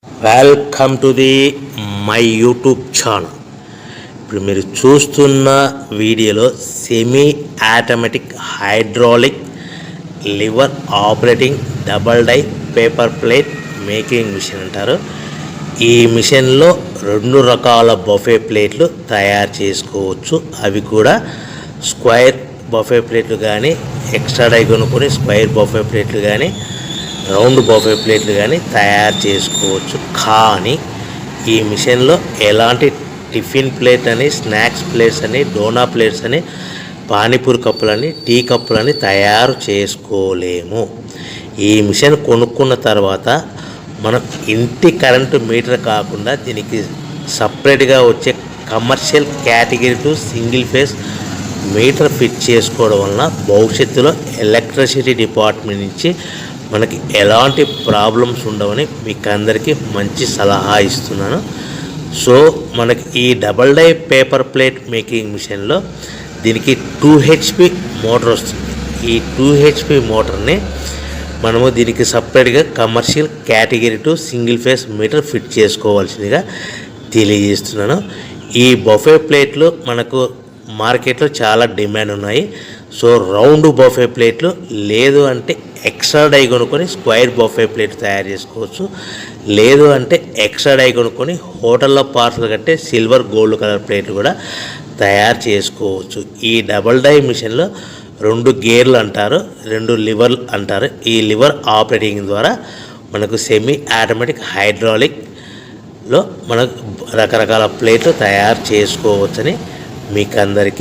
Welcome to the my YouTube channel. ఇప్పుడు మీరు చూస్తున్న వీడియోలో semi automatic hydraulic lever operating double die paper plate making machine అంటారు. ఈ మిషన్లో 2 రకాల బఫే ప్లేట్లు తయారు చేసుకోవచ్చు. అవి కూడా స్క్వేర్ బఫే ప్లేట్లు కానీ, ఎక్స్ట్రా డై కొనుక్కొని స్క్వేర్ బఫే ప్లేట్లు కానీ, రౌండ్ బఫే ప్లేట్లు కానీ తయారు చేసుకోవచ్చు. కానీ ఈ మిషన్లో ఎలాంటి టిఫిన్ ప్లేట్ అని, స్నాక్స్ ప్లేట్స్ అని, డోనా ప్లేట్స్ అని, పానీపూరి కప్పులని, టీ కప్పులని తయారు చేసుకోలేము. ఈ మిషన్ కొనుక్కున్న తర్వాత మనం ఇంటి కరెంటు మీటర్ కాకుండా దీనికి సపరేట్గా వచ్చే commercial category to single phase metre fit చేసుకోవడం వలన భవిష్యత్తులో ఎలక్ట్రిసిటీ డిపార్ట్మెంట్ నుంచి మనకి ఎలాంటి ప్రాబ్లమ్స్ ఉండవని మీకు అందరికీ మంచి సలహా ఇస్తున్నాను. సో మనకి ఈ double die paper plate making మిషన్లో దీనికి 2 HP మోటార్ వస్తుంది. ఈ 2 HP మోటార్ని మనము దీనికి సపరేట్గా commercial category to single phase metre fit చేసుకోవాల్సిందిగా తెలియజేస్తున్నాను. ఈ బఫే ప్లేట్లు మనకు మార్కెట్లో చాలా డిమాండ్ ఉన్నాయి. సో రౌండ్ బఫే ప్లేట్లు లేదు అంటే ఎక్స్ట్రా డై కొనుక్కొని స్క్వేర్ బఫే ప్లేట్ తయారు చేసుకోవచ్చు. లేదు అంటే ఎక్స్ట్రా డై కొనుక్కొని హోటల్లో పార్సల్ కట్టే సిల్వర్ గోల్డ్ కలర్ ప్లేట్లు కూడా తయారు చేసుకోవచ్చు. ఈ డబల్ డై మిషన్లో 2 గేర్లు అంటారు, 2 లివర్లు అంటారు. ఈ లివర్ ఆపరేటింగ్ ద్వారా మనకు సెమీ ఆటోమేటిక్ హైడ్రాలిక్లో మనకు రకరకాల ప్లేట్లు తయారు చేసుకోవచ్చని మీకు అందరికీ